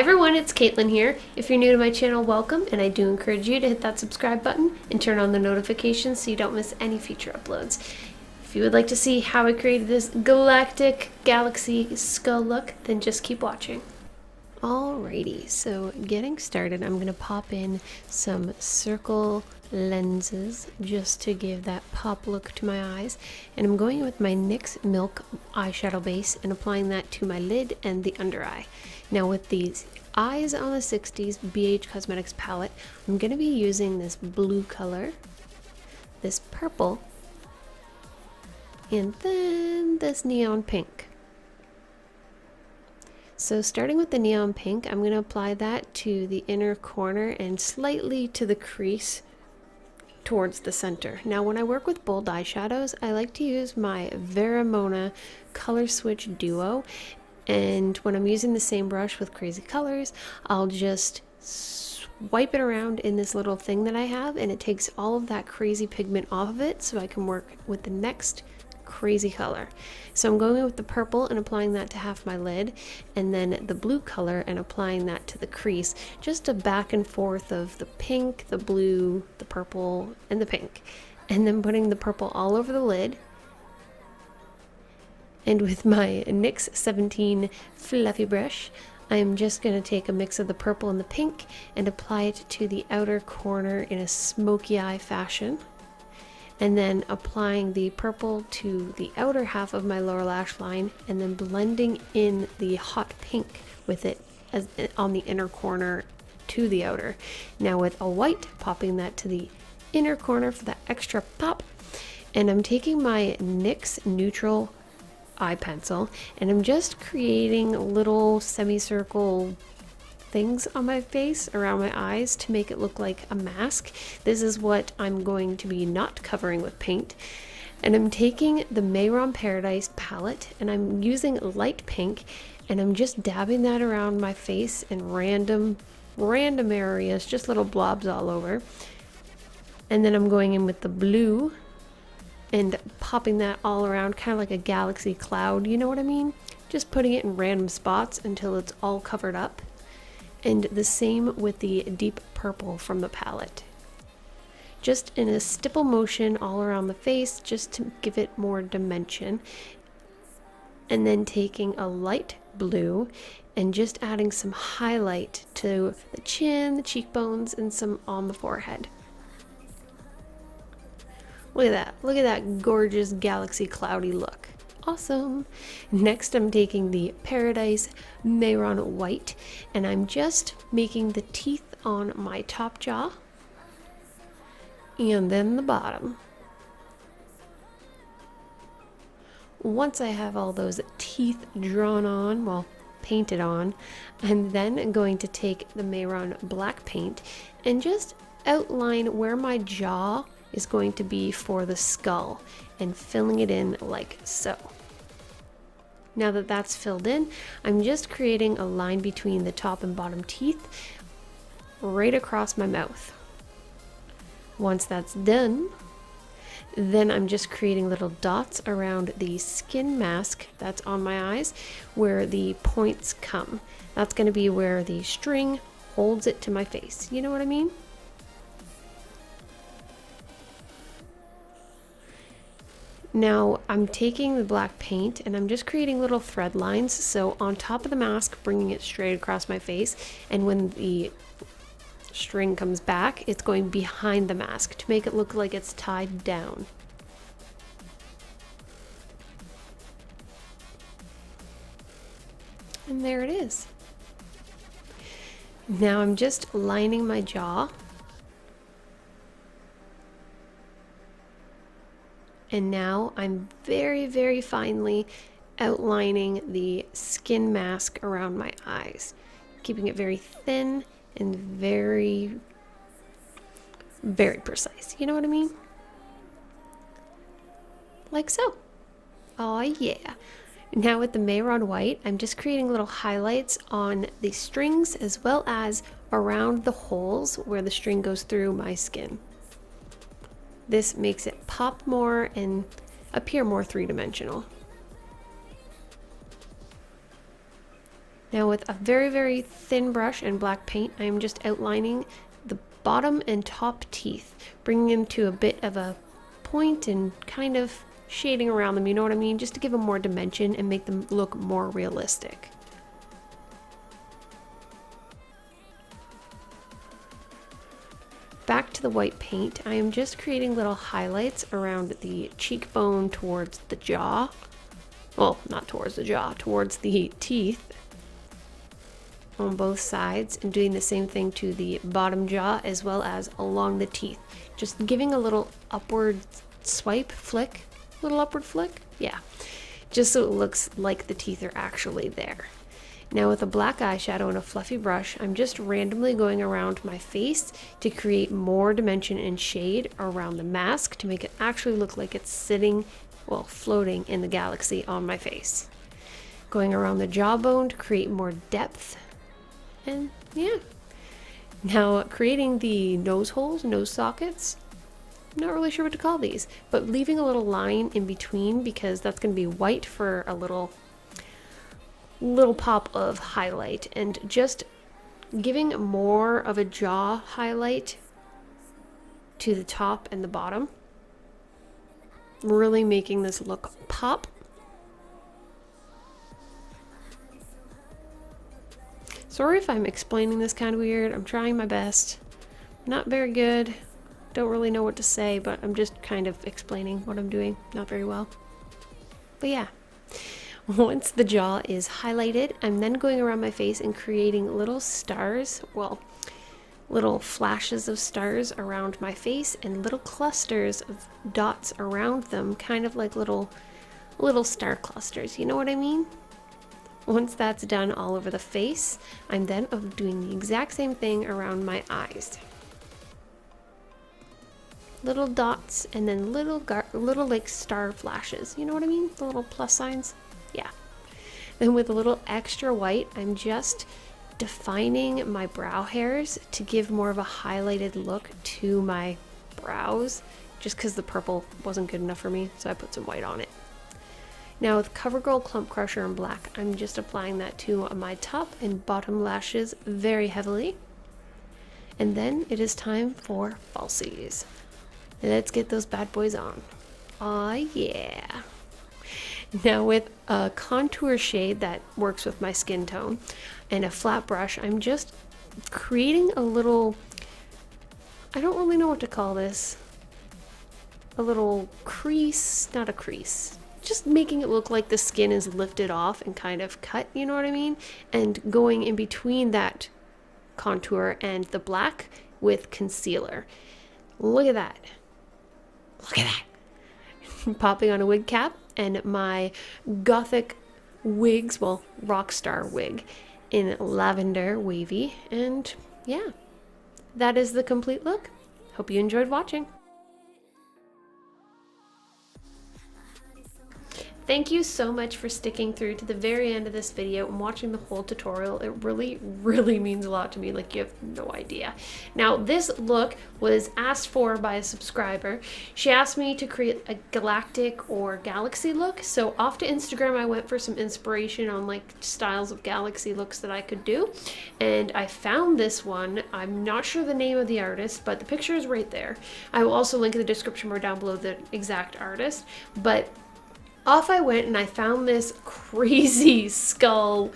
everyone, it's Caitlyn here. If you're new to my channel, welcome, and I do encourage you to hit that subscribe button and turn on the notifications so you don't miss any future uploads. If you would like to see how I created this galactic galaxy skull look, then just keep watching. Alrighty, so getting started, I'm going to pop in some circle lenses just to give that pop look to my eyes, and I'm going with my NYX Milk eyeshadow base and applying that to my lid and the under eye. Now with these eyes on the 60s BH Cosmetics palette, I'm going to be using this blue color, this purple, and then this neon pink. So starting with the neon pink, I'm going to apply that to the inner corner and slightly to the crease towards the center. Now when I work with bold eyeshadows, I like to use my Veronica Color Switch Duo, and when I'm using the same brush with crazy colors, I'll just swipe it around in this little thing that I have, and it takes all of that crazy pigment off of it so I can work with the next crazy color. So I'm going with the purple and applying that to half my lid, and then the blue color and applying that to the crease, just a back and forth of the pink, the blue, the purple, and the pink, and then putting the purple all over the lid. And with my NYX 17 fluffy brush, I'm just going to take a mix of the purple and the pink and apply it to the outer corner in a smoky eye fashion, and then applying the purple to the outer half of my lower lash line, and then blending in the hot pink with it as on the inner corner to the outer. Now with a white, popping that to the inner corner for that extra pop, and I'm taking my NYX neutral eye pencil and I'm just creating little semicircle things on my face around my eyes to make it look like a mask. This is what I'm going to be not covering with paint, and I'm taking the Mayron Paradise palette and I'm using light pink, and I'm just dabbing that around my face in random areas, just little blobs all over. And then I'm going in with the blue and popping that all around, kind of like a galaxy cloud, you know what I mean? Just putting it in random spots until it's all covered up. And the same with the deep purple from the palette. Just in a stipple motion all around the face, just to give it more dimension. And then taking a light blue and just adding some highlight to the chin, the cheekbones, and some on the forehead. Look at that gorgeous galaxy cloudy look. Awesome. Next I'm taking the Paradise Mayron White and I'm just making the teeth on my top jaw and then the bottom. Once I have all those teeth drawn on, well, painted on, I'm then going to take the Mayron black paint and just outline where my jaw is going to be for the skull and filling it in like so. Now that that's filled in, I'm just creating a line between the top and bottom teeth right across my mouth. Once that's done, then I'm just creating little dots around the skin mask that's on my eyes where the points come. That's going to be where the string holds it to my face. You know what I mean? Now I'm taking the black paint and I'm just creating little thread lines, so on top of the mask, bringing it straight across my face, and when the string comes back, it's going behind the mask to make it look like it's tied down. And there it is. Now I'm just lining my jaw. And now I'm very finely outlining the skin mask around my eyes, keeping it very thin and very precise. You know what I mean? Like so. Oh yeah. Now with the Mayron White, I'm just creating little highlights on the strings as well as around the holes where the string goes through my skin. This makes it pop more and appear more three-dimensional. Now with a very, very thin brush and black paint, I am just outlining the bottom and top teeth, bringing them to a bit of a point and kind of shading around them, you know what I mean? Just to give them more dimension and make them look more realistic. Back to the white paint, I am just creating little highlights around the cheekbone towards the jaw. Well, not towards the jaw, towards the teeth on both sides, and doing the same thing to the bottom jaw as well as along the teeth. Just giving a little upward swipe, flick, little upward flick, yeah, just so it looks like the teeth are actually there. Now with a black eyeshadow and a fluffy brush, I'm just randomly going around my face to create more dimension and shade around the mask to make it actually look like it's sitting, well, floating in the galaxy on my face. Going around the jawbone to create more depth, and yeah. Now creating the nose holes, nose sockets, not really sure what to call these, but leaving a little line in between because that's going to be white for a little pop of highlight, and just giving more of a jaw highlight to the top and the bottom, really making this look pop. Sorry if I'm explaining this kind of weird. I'm trying my best. Not very good. Don't really know what to say, but I'm just kind of explaining what I'm doing. Not very well. But yeah. Once the jaw is highlighted, I'm then going around my face and creating little stars, well, little flashes of stars around my face and little clusters of dots around them, kind of like little star clusters, you know what I mean? Once that's done all over the face, I'm then doing the exact same thing around my eyes. Little dots and then little like star flashes, you know what I mean? The little plus signs. Yeah. Then with a little extra white, I'm just defining my brow hairs to give more of a highlighted look to my brows, just because the purple wasn't good enough for me, so I put some white on it. Now with CoverGirl Clump Crusher in black, I'm just applying that to my top and bottom lashes very heavily. And then it is time for falsies. Let's get those bad boys on. Aw, yeah. Now with a contour shade that works with my skin tone and a flat brush, I'm just creating a little, I don't really know what to call this, a little crease, not a crease, just making it look like the skin is lifted off and kind of cut, you know what I mean? And going in between that contour and the black with concealer. Look at that. Look at that. Popping on a wig cap and my gothic wigs, well, rockstar wig in lavender wavy, and yeah, that is the complete look. Hope you enjoyed watching. Thank you so much for sticking through to the very end of this video and watching the whole tutorial. It really, really means a lot to me, like you have no idea. Now, this look was asked for by a subscriber. She asked me to create a galactic or galaxy look, so off to Instagram I went for some inspiration on like styles of galaxy looks that I could do, and I found this one. I'm not sure the name of the artist, but the picture is right there. I will also link in the description bar down below the exact artist, but off I went and I found this crazy skull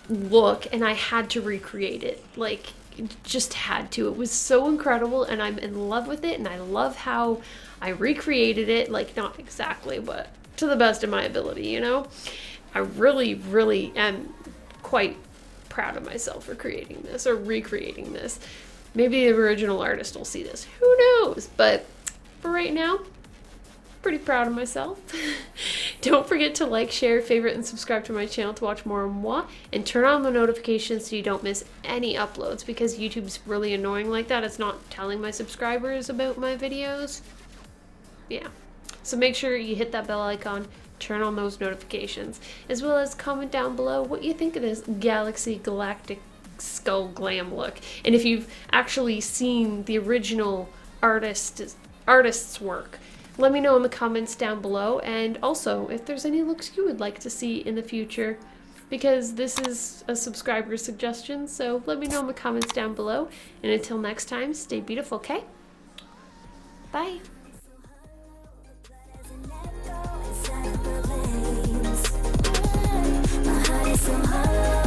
look and I had to recreate it. Like, just had to. It was so incredible and I'm in love with it, and I love how I recreated it. Like, not exactly, but to the best of my ability, you know? I really, really am quite proud of myself for creating this or recreating this. Maybe the original artist will see this. Who knows? But for right now, pretty proud of myself. Don't forget to like, share, favorite, and subscribe to my channel to watch more of moi, and turn on the notifications so you don't miss any uploads, because YouTube's really annoying like that. It's not telling my subscribers about my videos. Yeah. So make sure you hit that bell icon, turn on those notifications, as well as comment down below what you think of this galaxy galactic skull glam look. And if you've actually seen the original artist's work, let me know in the comments down below, and also if there's any looks you would like to see in the future. because this is a subscriber suggestion, so let me know in the comments down below. And until next time, stay beautiful, okay? Bye. So